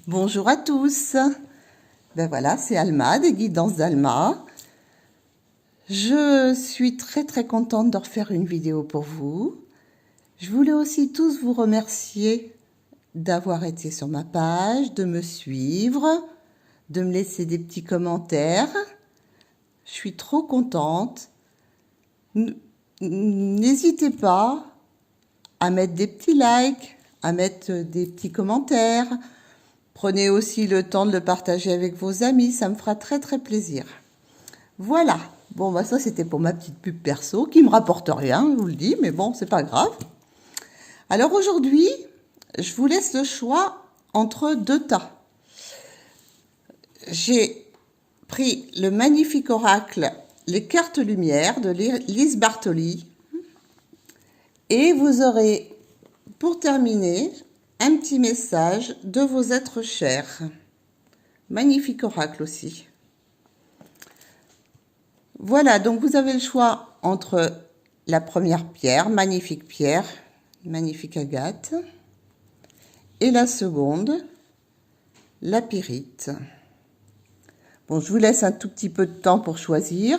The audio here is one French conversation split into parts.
Bonjour à tous. Ben voilà, c'est Alma des Guidances d'Alma. Je suis très contente de refaire une vidéo pour vous. Je voulais aussi tous vous remercier d'avoir été sur ma page, de me suivre, de me laisser des petits commentaires. Je suis trop contente. N'hésitez pas à mettre des petits likes, à mettre des petits commentaires. Prenez aussi le temps de le partager avec vos amis, ça me fera très plaisir. Voilà, bon bah ça c'était pour ma petite pub perso qui me rapporte rien, je vous le dis, mais bon c'est pas grave. Alors aujourd'hui, je vous laisse le choix entre deux tas. J'ai pris le magnifique oracle Les cartes lumière de Lise Bartoli et vous aurez pour terminer un petit message de vos êtres chers. Magnifique oracle aussi. Voilà, donc vous avez le choix entre la première pierre, magnifique agate, et la seconde, la pyrite. Bon, je vous laisse un tout petit peu de temps pour choisir.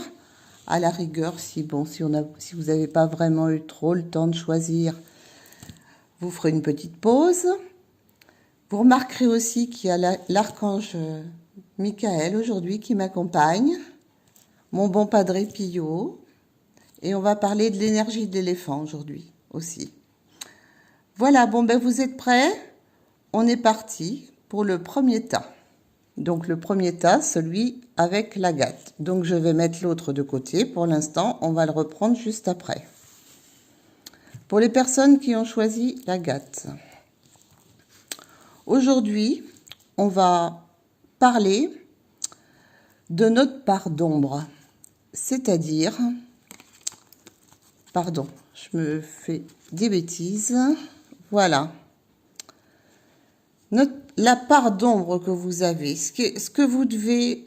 À la rigueur, si vous n'avez pas vraiment eu trop le temps de choisir, vous ferez une petite pause. Vous remarquerez aussi qu'il y a l'archange Michael aujourd'hui qui m'accompagne, mon bon Padre Pio, et on va parler de l'énergie de l'éléphant aujourd'hui aussi. Voilà, bon ben vous êtes prêts? On est parti pour le premier tas. Donc le premier tas, celui avec l'agate. Donc je vais mettre l'autre de côté. Pour l'instant, on va le reprendre juste après. Pour les personnes qui ont choisi l'agate. Aujourd'hui, on va parler de notre part d'ombre. C'est-à-dire, pardon, je me fais des bêtises. Voilà. La part d'ombre que vous avez, ce que vous devez,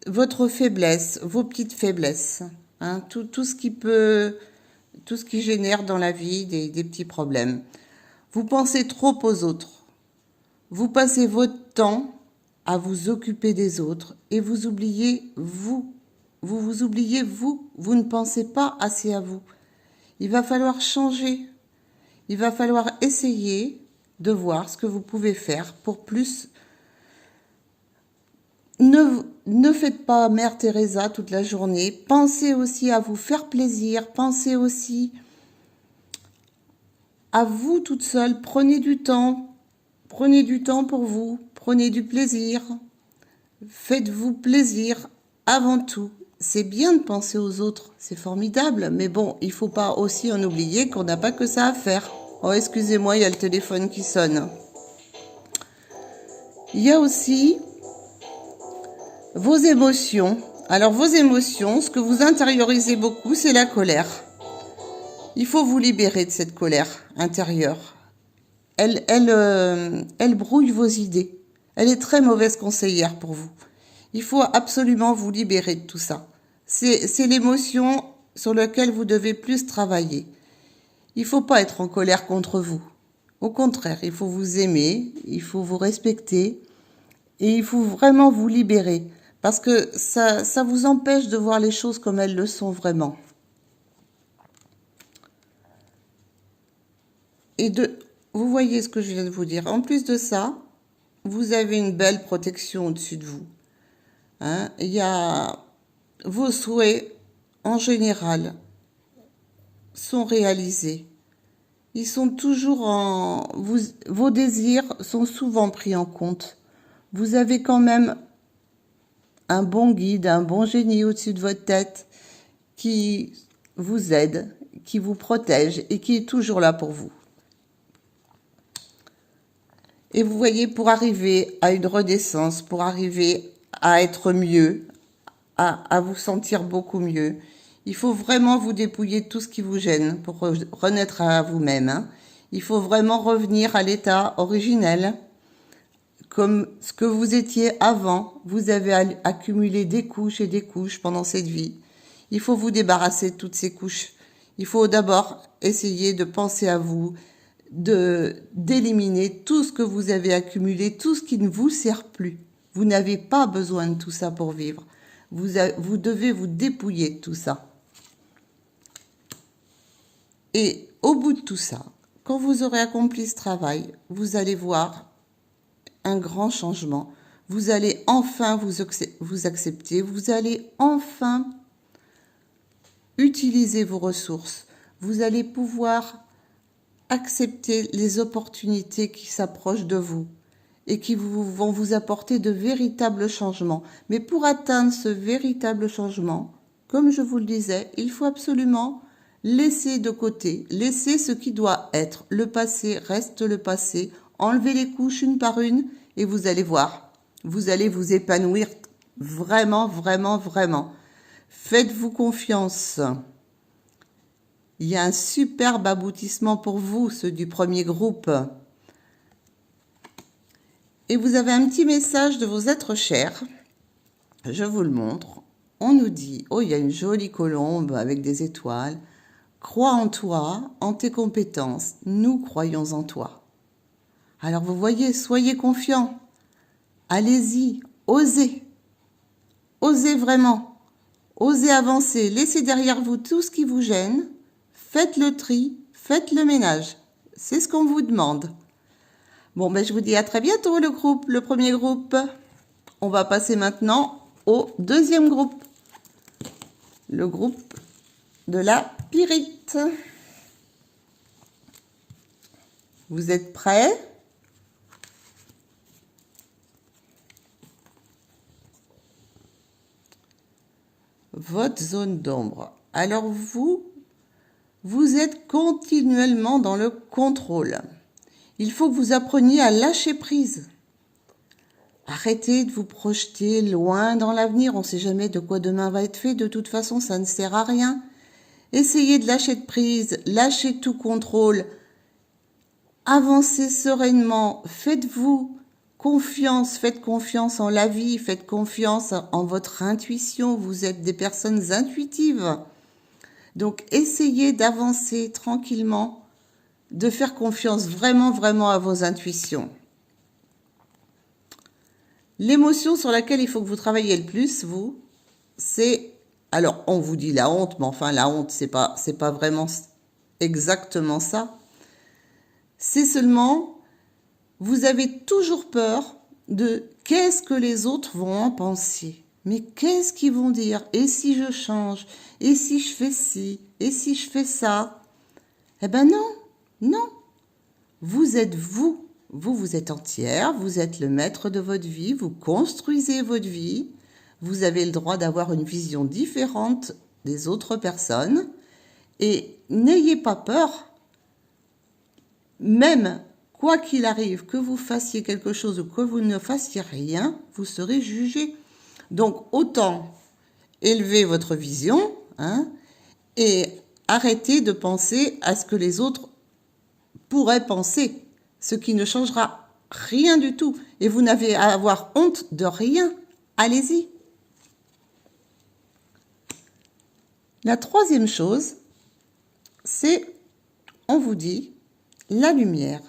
votre faiblesse, vos petites faiblesses, hein, tout ce qui génère dans la vie des petits problèmes. Vous pensez trop aux autres. Vous passez votre temps à vous occuper des autres et vous oubliez vous. Vous oubliez vous. Vous ne pensez pas assez à vous. Il va falloir changer. Il va falloir essayer de voir ce que vous pouvez faire pour plus. Ne faites pas Mère Teresa toute la journée. Pensez aussi à vous faire plaisir. Pensez aussi à vous toute seule. Prenez du temps. Prenez du temps pour vous. Prenez du plaisir. Faites-vous plaisir avant tout. C'est bien de penser aux autres, c'est formidable. Mais bon, il ne faut pas aussi en oublier qu'on n'a pas que ça à faire. Oh, excusez-moi, il y a le téléphone qui sonne. Il y a aussi vos émotions. Alors, vos émotions, ce que vous intériorisez beaucoup, c'est la colère. Il faut vous libérer de cette colère intérieure. Elle brouille vos idées. Elle est très mauvaise conseillère pour vous. Il faut absolument vous libérer de tout ça. C'est l'émotion sur laquelle vous devez plus travailler. Il ne faut pas être en colère contre vous. Au contraire, il faut vous aimer, il faut vous respecter et il faut vraiment vous libérer parce que ça vous empêche de voir les choses comme elles le sont vraiment. Vous voyez ce que je viens de vous dire. En plus de ça, vous avez une belle protection au-dessus de vous. Hein, il y a vos souhaits en général sont réalisés. Ils sont toujours vos désirs sont souvent pris en compte. Vous avez quand même un bon guide, un bon génie au-dessus de votre tête qui vous aide, qui vous protège et qui est toujours là pour vous. Et vous voyez, pour arriver à une renaissance, pour arriver à être mieux, à vous sentir beaucoup mieux, il faut vraiment vous dépouiller de tout ce qui vous gêne pour renaître à vous-même. Hein. Il faut vraiment revenir à l'état originel, comme ce que vous étiez avant. Vous avez accumulé des couches et des couches pendant cette vie. Il faut vous débarrasser de toutes ces couches. Il faut d'abord essayer de penser à vous, d'éliminer tout ce que vous avez accumulé, tout ce qui ne vous sert plus. Vous n'avez pas besoin de tout ça pour vivre. Vous devez vous dépouiller de tout ça. Et au bout de tout ça, quand vous aurez accompli ce travail, vous allez voir un grand changement. Vous allez enfin vous accepter. Vous allez enfin utiliser vos ressources. Vous allez pouvoir accepter les opportunités qui s'approchent de vous et qui vont vous apporter de véritables changements. Mais pour atteindre ce véritable changement, comme je vous le disais, il faut absolument laisser de côté, laisser ce qui doit être. Le passé reste le passé. Enlevez les couches une par une et vous allez voir. Vous allez vous épanouir vraiment, vraiment, vraiment. Faites-vous confiance. Il y a un superbe aboutissement pour vous, ceux du premier groupe. Et vous avez un petit message de vos êtres chers. Je vous le montre. On nous dit, oh, il y a une jolie colombe avec des étoiles. Crois en toi, en tes compétences. Nous croyons en toi. Alors vous voyez, soyez confiants. Allez-y, osez. Osez vraiment. Osez avancer. Laissez derrière vous tout ce qui vous gêne. Faites le tri, faites le ménage. C'est ce qu'on vous demande. Bon, ben je vous dis à très bientôt le premier groupe. On va passer maintenant au deuxième groupe. Le groupe de la pyrite. Vous êtes prêts? Votre zone d'ombre. Alors vous êtes continuellement dans le contrôle. Il faut que vous appreniez à lâcher prise. Arrêtez de vous projeter loin dans l'avenir. On ne sait jamais de quoi demain va être fait. De toute façon, ça ne sert à rien. Essayez de lâcher de prise, lâchez tout contrôle. Avancez sereinement. Faites-vous confiance. Faites confiance en la vie. Faites confiance en votre intuition. Vous êtes des personnes intuitives. Donc, essayez d'avancer tranquillement, de faire confiance vraiment, vraiment à vos intuitions. L'émotion sur laquelle il faut que vous travaillez le plus, vous, c'est... Alors, on vous dit la honte, mais enfin, la honte, c'est pas vraiment exactement ça. C'est seulement, vous avez toujours peur de qu'est-ce que les autres vont en penser. Mais qu'est-ce qu'ils vont dire? Et si je change? Et si je fais ci? Et si je fais ça? Eh ben non, non. Vous êtes vous. Vous êtes entière, vous êtes le maître de votre vie, vous construisez votre vie. Vous avez le droit d'avoir une vision différente des autres personnes. Et n'ayez pas peur, même quoi qu'il arrive, que vous fassiez quelque chose ou que vous ne fassiez rien, vous serez jugé. Donc, autant élever votre vision, et arrêtez de penser à ce que les autres pourraient penser, ce qui ne changera rien du tout. Et vous n'avez à avoir honte de rien. Allez-y. La troisième chose, c'est, on vous dit, la lumière.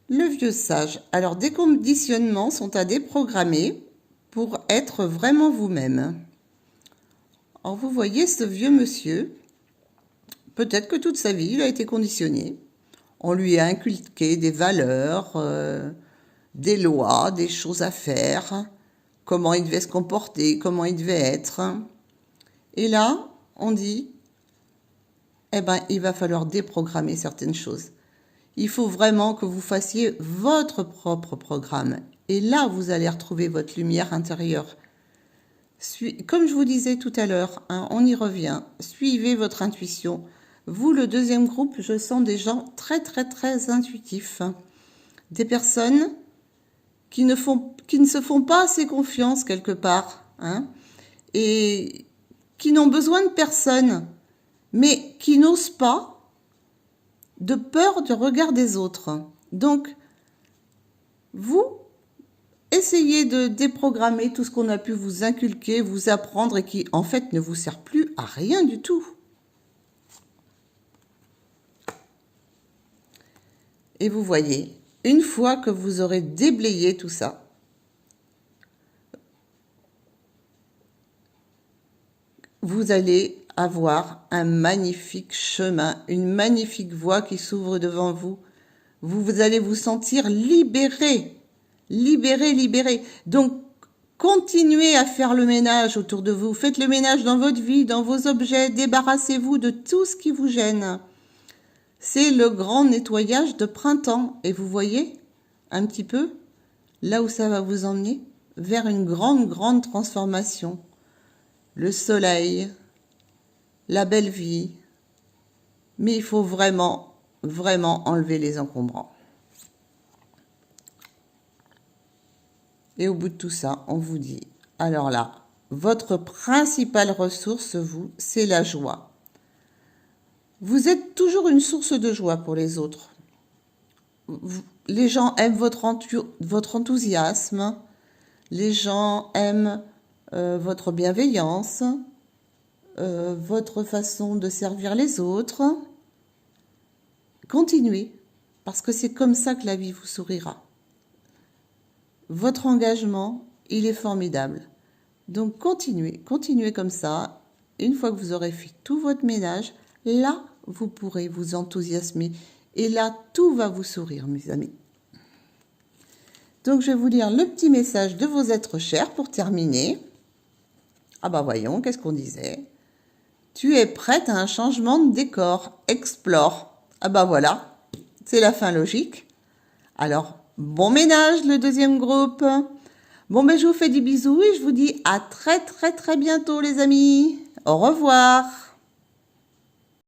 Le vieux sage. Alors, des conditionnements sont à déprogrammer pour être vraiment vous-même. Alors, vous voyez ce vieux monsieur, peut-être que toute sa vie, il a été conditionné. On lui a inculqué des valeurs, des lois, des choses à faire, comment il devait se comporter, comment il devait être. Et là, on dit, eh ben, il va falloir déprogrammer certaines choses. Il faut vraiment que vous fassiez votre propre programme. Et là, vous allez retrouver votre lumière intérieure. Comme je vous disais tout à l'heure, on y revient. Suivez votre intuition. Vous, le deuxième groupe, je sens des gens très, très, très intuitifs. Des personnes qui ne se font pas assez confiance quelque part. Et qui n'ont besoin de personne, mais qui n'osent pas de peur du regard des autres. Donc, vous, essayez de déprogrammer tout ce qu'on a pu vous inculquer, vous apprendre et qui, en fait, ne vous sert plus à rien du tout. Et vous voyez, une fois que vous aurez déblayé tout ça, vous allez avoir un magnifique chemin, une magnifique voie qui s'ouvre devant vous. Vous allez vous sentir libéré, libéré, libéré. Donc, continuez à faire le ménage autour de vous. Faites le ménage dans votre vie, dans vos objets. Débarrassez-vous de tout ce qui vous gêne. C'est le grand nettoyage de printemps. Et vous voyez un petit peu là où ça va vous emmener vers une grande, grande transformation. Le soleil, la belle vie. Mais il faut vraiment, vraiment enlever les encombrants. Et au bout de tout ça, on vous dit, alors là, votre principale ressource, vous, c'est la joie. Vous êtes toujours une source de joie pour les autres. Les gens aiment votre enthousiasme, les gens aiment votre bienveillance, votre façon de servir les autres. Continuez, parce que c'est comme ça que la vie vous sourira. Votre engagement, il est formidable. Donc continuez, continuez comme ça. Une fois que vous aurez fait tout votre ménage, là, vous pourrez vous enthousiasmer. Et là, tout va vous sourire, mes amis. Donc, je vais vous lire le petit message de vos êtres chers pour terminer. Ah bah voyons, qu'est-ce qu'on disait? Tu es prête à un changement de décor. Explore. Ah bah voilà, c'est la fin logique. Alors, bon ménage, le deuxième groupe. Bon, ben je vous fais des bisous et je vous dis à très, très, très bientôt, les amis. Au revoir.